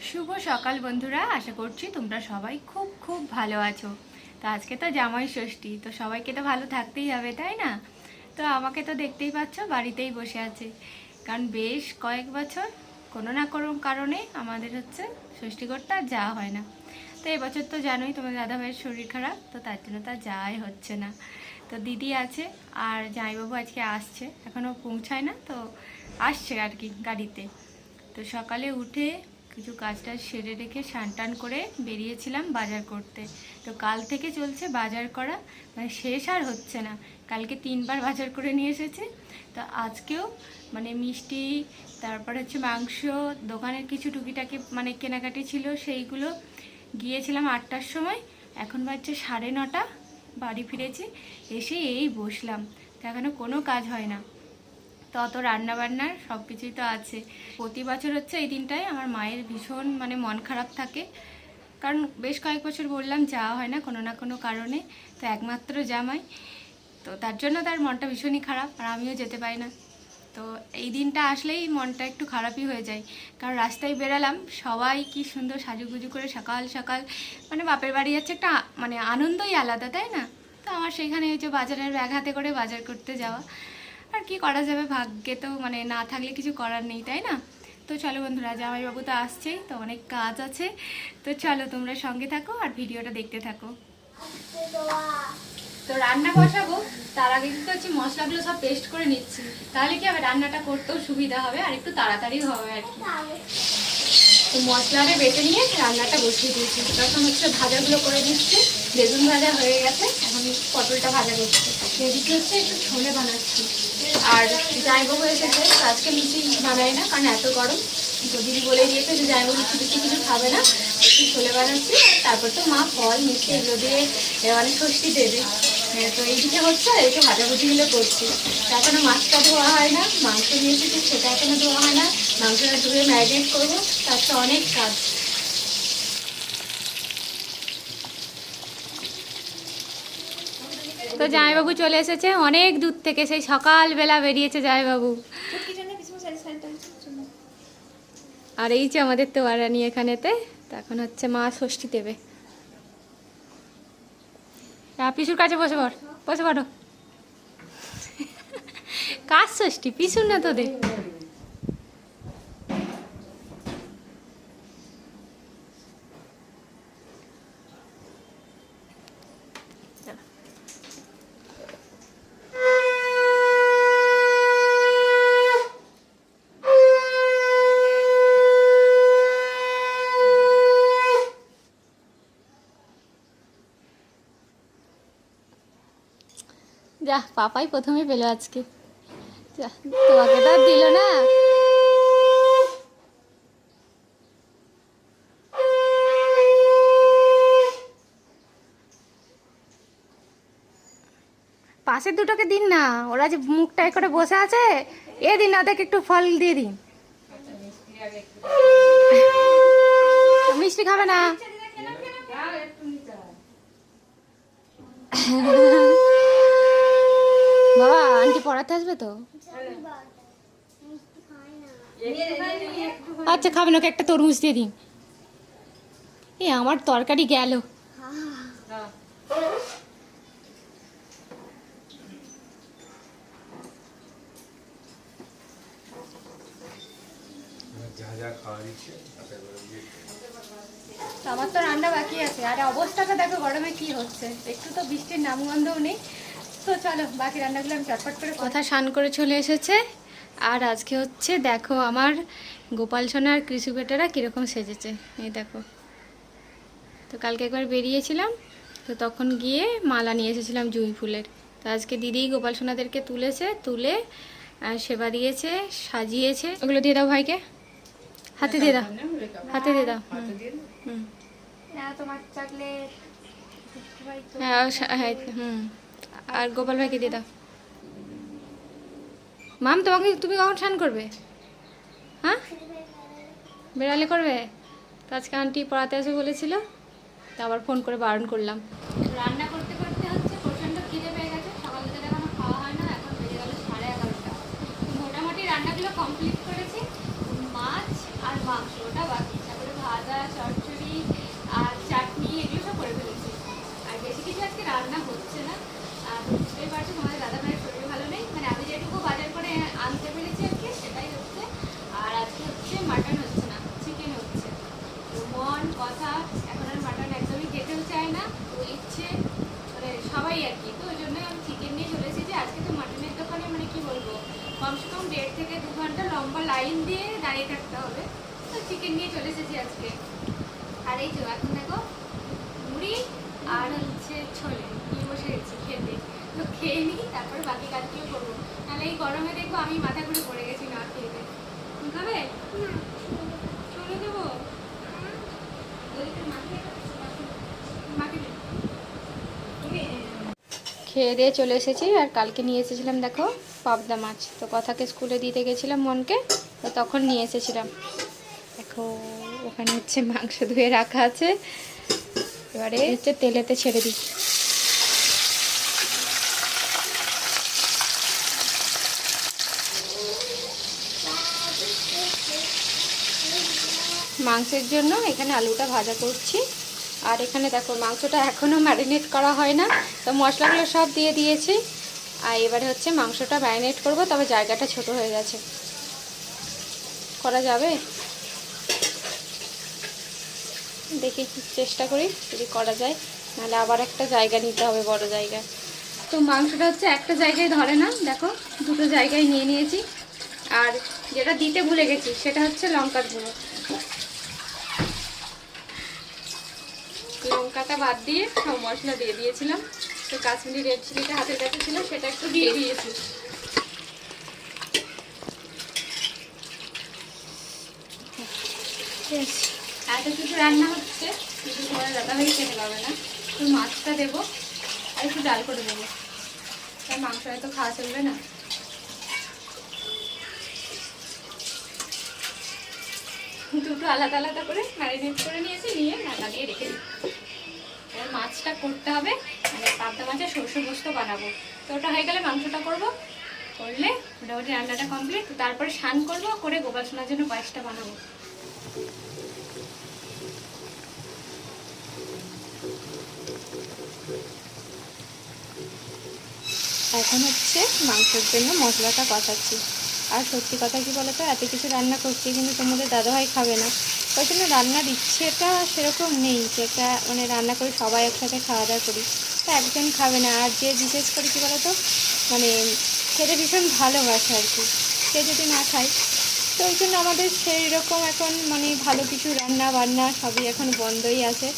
শুভ সকাল বন্ধুরা, আশা করছি তোমরা সবাই খুব খুব ভালো আছো। তো আজকে তো জামাই ষষ্ঠী, তো সবাইকে তো ভালো থাকতেই হবে, তাই না? তো আমাকে তো দেখতেই পাচ্ছ, বাড়িতেই বসে আছে। কারণ বেশ কয়েক বছর কোনো না কোনো কারণে আমাদের হচ্ছে ষষ্ঠী করতে আর যাওয়া হয় না। তো এবছর তো জানোই তোমার দাদাভাইয়ের শরীর খারাপ, তো তার জন্য তার যাওয়াই হচ্ছে না। তো দিদি আছে আর জামাইবাবু আজকে আসছে, এখনও পৌঁছায় না, তো আসছে আর কি গাড়িতে। তো সকালে উঠে কিছু কাজটা সেরে রেখে স্নান টান করে বেরিয়েছিলাম বাজার করতে। তো কাল থেকে চলছে বাজার করা, মানে শেষ আর হচ্ছে না। কালকে 3বার বাজার করে নিয়ে এসেছে। তো আজকেও মানে মিষ্টি, তারপর হচ্ছে মাংস, দোকানের কিছু টুকিটাকি মানে কেনাকাটি ছিল, সেইগুলো গিয়েছিলাম 8টার সময়। এখন বাজছে 9:30, বাড়ি ফিরেছি, এসে এই বসলাম। তো এখনও কোনো কাজ হয় না। তো অত রান্নাবান্নার সব কিছুই তো আছে। প্রতি বছর হচ্ছে এই দিনটায় আমার মায়ের ভীষণ মানে মন খারাপ থাকে, কারণ বেশ কয়েক বছর বললাম যাওয়া হয় না কোনো না কোনো কারণে। তো একমাত্র জামাই, তো তার জন্য তার মনটা ভীষণই খারাপ, আর আমিও যেতে পারি না। তো এই দিনটা আসলেই মনটা একটু খারাপই হয়ে যায়। কারণ রাস্তায় বেরালাম, সবাই কি সুন্দর সাজুগুজু করে সকাল সকাল, মানে বাপের বাড়ি যাচ্ছে, একটা মানে আনন্দই আলাদা, তাই না? তো আমার সেখানে ওই যে বাজারের ব্যাগ হাতে করে বাজার করতে যাওয়া, আর কি করা যাবে, ভাগ্যে তো মানে না থাকলে কিছু করার নেই, তাই না? তো চলো বন্ধুরা, জামাইবাবু তো আসছেই, তো অনেক কাজ আছে। তো চলো তোমরা সঙ্গে থাকো আর ভিডিওটা দেখতে থাকো। তো রান্না বসাবো, তার আগে কিন্তু হচ্ছে মশলাগুলো সব পেস্ট করে নিচ্ছি, তাহলে কি হবে, রান্নাটা করতেও সুবিধা হবে আর একটু তাড়াতাড়িও হবে আর কি। তো মশলাটা বেটে নিয়ে রান্নাটা বসিয়ে দিয়েছি। তখন হচ্ছে ভাজাগুলো করে দিচ্ছি। বেগুন ভাজা হয়ে গেছে, এখন পটলটা ভাজা করছি। এদিকে হচ্ছে একটু ছোলে বানাচ্ছি। আর জামাইবাবু এসেছে, আজকে লুচি বানাই না, কারণ এত গরম। তো দিদি বলে দিয়েছে যে জামাইবাবু লুচি টুচি কিছু খাবে না, একটু ছোলে বানাচ্ছি। তারপর তো মা ফল মিষ্টি এগুলো দিয়ে মানে ষষ্ঠী দেবে। তো এইদিকে হচ্ছে একটু ভাজাভুজিগুলো করছি। এখনো মাছটা ধোয়া হয় না, মাংস নিয়ে এসেছি সেটা এখনো ধোয়া হয় না। মাংসটা ধুয়ে ম্যারিনেট করবো, তার তো অনেক কাজ। তো জামাইবাবু চলে এসেছে অনেক দূর থেকে, সেই সকালবেলা বেরিয়েছে জামাইবাবু। আর এই যে আমাদের তো আরানি এখানেতে, তো এখন হচ্ছে মা ষষ্ঠী দেবে। পিসুর কাছে বসে পড়, বসে পড়ো। কার ষষ্ঠী? পিসুর না তোদের? যা, পাপাই প্রথমে পেলো আজকে। যা, তোমাকে তো আর দিল না। পাশের দুটোকে দিন না, ওরা যে মুখটাই করে বসে আছে, এ দিন ওদেরকে একটু ফল দিয়ে দিন। মিষ্টি খাবে না? বাবা, আন্টি পড়াতে আসবে তো? আচ্ছা খাবে না, ওকে একটা তরমুজ দিয়ে দিন। এ আমার তরকারি গেল। আমার তো রান্না বাকি আছে, আর অবস্থাটা দেখো গরমে কি হচ্ছে, একটু তো বৃষ্টির নামগন্ধও নেই। তো চলো বাকি রান্নাগুলো আমি চটপট করে কথা স্নান করে চলে এসেছে। আর আজকে হচ্ছে দেখো আমার গোপাল সোনা আর কৃষি বেটারা কীরকম সেজেছে, এই দেখো। তো কালকে একবার বেরিয়েছিলাম, তো তখন গিয়ে মালা নিয়ে এসেছিলাম জুঁই ফুলের। তো আজকে দিদি গোপাল সোনাদেরকে তুলেছে, তুলে সেবা দিয়েছে, সাজিয়েছে। ওগুলো দিয়ে দাও ভাইকে, হাতে দিয়ে দাও, হাতে দিয়ে দাও। হুম, তোমার চকলেট। হ্যাঁ, হুম, আর গোপাল ভাইকে দিয়ে দাও। মাম, তুমি কখন স্নান করবে? হ্যাঁ, বেড়ালে করবে? তো আজকে আন্টি পড়াতে আসবে বলেছিল, তো আবার ফোন করে বারণ করলাম। রান্না করতে করতে হচ্ছে প্রচণ্ড খিদে পেয়ে গেছে, সকাল থেকে এখনো খাওয়া হয় না, এখন বেজে গেল 11:30। মোটামুটি রান্নাগুলো কমপ্লিট করেছি, মাছ আর মাংস ওটা বাকি, তারপরে ভাত চিকেন নিয়ে চলে এসেছি আজকে। আর এই যে এখন দেখো মুড়ি আর হচ্ছে ছোলে নিয়ে বসে গেছি খেতে। তো খেয়ে নিই, তারপরে বাকি কাজগুলো করবো। নাহলে এই গরমে দেখবো আমি মাথা ঘুরে পড়ে গেছি না খেয়ে। খাবে ছোলে দেবো? খেয়ে দিয়ে চলে এসেছি। আর কালকে নিয়ে এসেছিলাম দেখো পাবদা মাছ। তো কথাকে স্কুলে দিতে গেছিলাম মনকে, তো তখন নিয়ে এসেছিলাম। দেখো ওখানে হচ্ছে মাংস ধুয়ে রাখা আছে, এবারে হচ্ছে তেলেতে ছেড়ে দিই। মাংসের জন্য এখানে আলুটা ভাজা করছি। আর এখানে দেখো মাংসটা এখনও ম্যারিনেট করা হয় না, তো মশলাগুলো সব দিয়ে দিয়েছি। আর এবারে হচ্ছে মাংসটা ম্যারিনেট করব, তবে জায়গাটা ছোট হয়ে গেছে। করা যাবে দেখি, চেষ্টা করি যদি করা যায়, নাহলে আবার একটা জায়গা নিতে হবে, বড় জায়গা। তো মাংসটা হচ্ছে একটা জায়গায় ধরে না, দেখো দুটো জায়গায় নিয়ে নিয়েছি। আর যেটা দিতে ভুলে গেছি সেটা হচ্ছে লঙ্কার গুঁড়ো। লঙ্কাটা বাদ দিয়ে সব মশলা দিয়ে দিয়েছিলাম। তো কাশ্মীরি রেড চিলিটা হাতের কাছে ছিল, সেটা একটু দিয়ে দিয়েছি। এত কিছু রান্না হচ্ছে, কিছু তোমার দাদাভাই খেতে পারবে না। তো মাছটা দেবো আর একটু ডাল করে দেবো, তাই মাংস হয়তো খাওয়া চলবে না। দুটো আলাদা আলাদা করে ম্যারিনেট করে নিয়েছি, নিয়ে ঢাকা দিয়ে রেখে দিই। এবার মাছটা করতে হবে, মানে পাবদা মাছের সরষে পোস্ত বানাবো। তো ওটা হয়ে গেলে মাংসটা করব, করলে মোটামুটি রান্নাটা কমপ্লিট। তারপরে স্নান করবো, করে গোপাল সোনার জন্য পায়েসটা বানাবো। এখন হচ্ছে মাংসের জন্য মশলাটা কষাচ্ছি। আর সত্যি কথা কি বলতো, এত কিছু রান্না করছি কিন্তু তোমাদের দাদাভাই খাবে না, ওই জন্য রান্নার ইচ্ছেটা সেরকম নেই, যেটা মানে রান্না করে সবাই একসাথে খাওয়া দাওয়া করি। তো একজন খাবে না, আর যে বিশেষ করে কী বলতো মানে খেতে ভীষণ ভালোবাসে আর কি, সে যদি না খায়, তো ওই জন্য আমাদের সেই রকম এখন মানে ভালো কিছু রান্না বান্না সবই এখন বন্ধই আছে।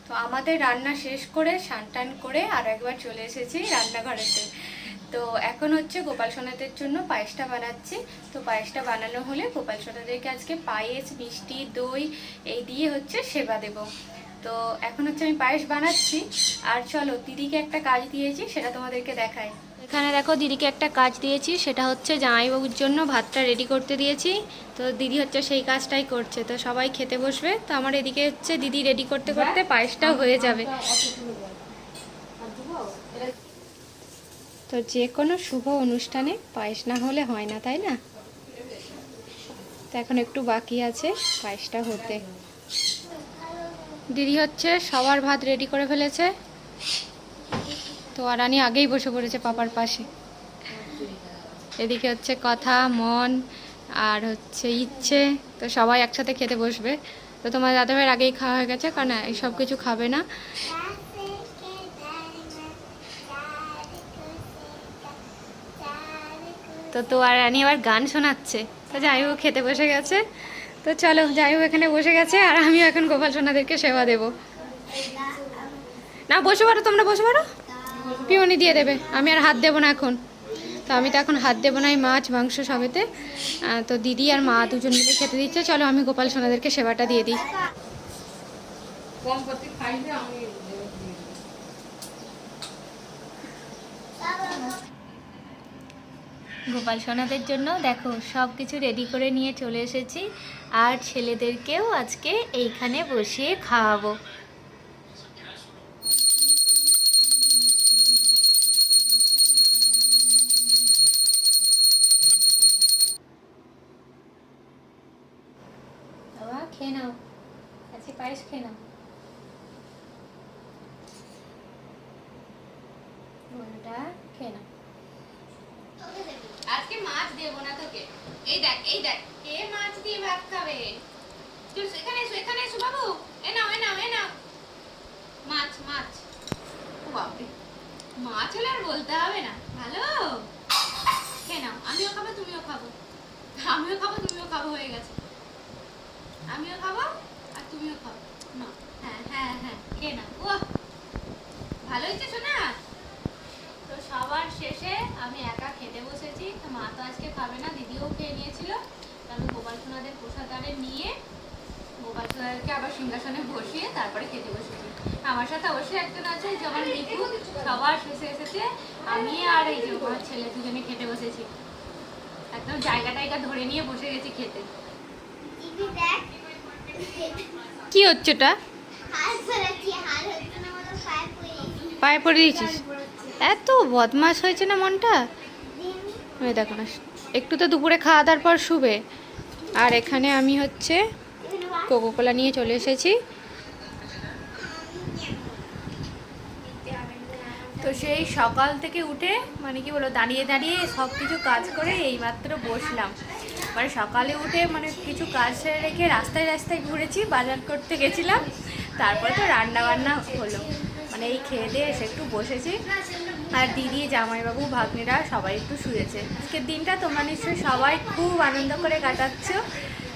তো আমাদের রান্না শেষ করে স্নান টান করে আর একবার চলে এসেছি রান্নাঘরেতে। তো এখন হচ্ছে গোপাল সোনাদের জন্য পায়েসটা বানাচ্ছি। তো পায়েসটা বানানো হলে গোপাল সোনাদেরকে আজকে পায়েস, মিষ্টি, দই এই দিয়ে হচ্ছে সেবা দেব। তো এখন হচ্ছে আমি পায়েস বানাচ্ছি। আর চলো দিদিকে একটা কাজ দিয়েছি, সেটা তোমাদেরকে দেখাই। এখানে দেখো দিদিকে একটা কাজ দিয়েছি, সেটা হচ্ছে জামাইবাবুর জন্য ভাতটা রেডি করতে দিয়েছি। তো দিদি হচ্ছে সেই কাজটাই করছে। তো সবাই খেতে বসবে, তো আমার এদিকে হচ্ছে দিদি রেডি করতে করতে পায়েসটাও হয়ে যাবে। তো যে কোনো শুভ অনুষ্ঠানে পায়েস না হলে হয় না, তাই না? তো এখন একটু বাকি আছে পায়েসটা হতে। দিদি হচ্ছে সবার ভাত রেডি করে ফেলেছে। তো আরানি আগেই বসে পড়েছে পাপার পাশে। এদিকে হচ্ছে কথা, মন আর হচ্ছে ইচ্ছে, তো সবাই একসাথে খেতে বসবে। তো তোমার দাদাভাইয়ের আগেই খাওয়া হয়ে গেছে, কারণ এইসব কিছু খাবে না। তো আর রানি আবার গান শোনাচ্ছে। তো যাই হোক খেতে বসে গেছে। তো চলো যাই হোক এখানে বসে গেছে, আর আমিও এখন গোপাল সোনাদেরকে সেবা দেব। না বসে পারো, তোমরা বসে পারো, পিওনি দিয়ে দেবে, আমি আর হাত দেবো না এখন। তো আমি তো এখন হাত দেবো না এই মাছ মাংস সবেতে। তো দিদি আর মা দুজন মিলে খেতে দিচ্ছে। চলো আমি গোপাল সোনাদেরকে সেবাটা দিয়ে দিই। গোপাল সোনাদের জন্য দেখো সব কিছু রেডি করে নিয়ে চলে এসেছি। আর ছেলেদেরকেও আজকে এইখানে বসিয়ে খাওয়াবো। বাবা খেয়ে নাও, আজকে পায়েস খেয়ে নাও। খেয়ে নাও। আজকে মাছ দেবো না তোকে। এই দেখ কে মাছ দিয়ে ভাত খাবে। চল এখানে এসো বাবু। এ নাও মাছ মাছ। ও বাপরে, মাছ হলে আর বলতে হবে না। ভালো খেয়ে নাও। আমিও খাবো তুমিও খাবো, তুমিও খাবো, হয়ে গেছে। আমিও খাবো আর তুমিও খাবো। না হ্যাঁ খেয়ে নাও। ও ভালো হয়েছে শোনা। তো সবার শেষে আমি একা খেতে বসেছি। তো মা তো আজকে খাবে না, দিদিও খেয়ে নিয়েছিল। তো আমি গোপাল সোনাদের প্রসাদারে নিয়ে গোপাল সোনাদেরকে আবার সিংহাসনে বসিয়ে তারপরে খেতে বসেছি। আমার সাথে অবশ্যই একজন আছে, যেমন দীপু। সবার শেষে এসেছে আমি আর এই যে আমার ছেলে দুজনে খেতে বসেছি। একদম জায়গা ধরে নিয়ে বসে গেছি খেতে। কি হচ্ছে ওটা? পায়ে পড়ে দিয়েছিস? এত বদমাশ হয়েছে না মনটা। দেখো না, একটু তো দুপুরে খাওয়া দাওয়ার পর শুবে। আর এখানে আমি হচ্ছে কোকোকোলা নিয়ে চলে এসেছি। তো সেই সকাল থেকে উঠে মানে কি বলো, দাঁড়িয়ে সব কিছু কাজ করে এইমাত্র বসলাম। মানে সকালে উঠে মানে কিছু কাজ সেরে রেখে রাস্তায় ঘুরেছি, বাজার করতে গেছিলাম। তারপরে তো রান্না বান্না হলো। মানে এই খেয়ে দিয়ে এসে একটু বসেছি। আর দিদি, জামাইবাবু, ভাগ্নিরা সবাই একটু শুয়েছে। আজকের দিনটা তোমরা নিশ্চয়ই সবাই খুব আনন্দ করে কাটাচ্ছ।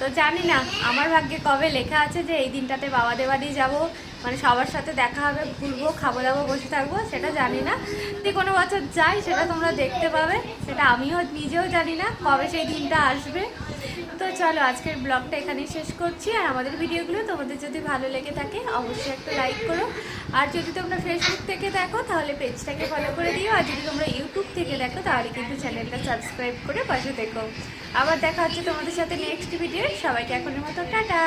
তো জানি না আমার ভাগ্যে কবে লেখা আছে যে এই দিনটাতে বাবাদের বাড়ি যাবো, মানে সবার সাথে দেখা হবে, ঘুরবো, খাবো দাবো, বসে থাকবো, সেটা জানি না। যদি কোনো বছর যাই সেটা তোমরা দেখতে পাবে। সেটা আমিও নিজেও জানি না কবে সেই দিনটা আসবে। তো চলো আজকের ব্লগটা এখানেই শেষ করছি। আর আমাদের ভিডিওগুলো তোমাদের যদি ভালো লেগে থাকে অবশ্যই একটা লাইক করো। আর যদি তোমরা ফেসবুক থেকে দেখো তাহলে পেজটাকে ফলো করে দিও। আর যদি তোমরা ইউটিউব থেকে দেখো তাহলে কিন্তু চ্যানেলটা সাবস্ক্রাইব করে পাশে দেখো। আবার দেখা হচ্ছে তোমাদের সাথে নেক্সট ভিডিও। সবাইকে এখনের মতো টাটা।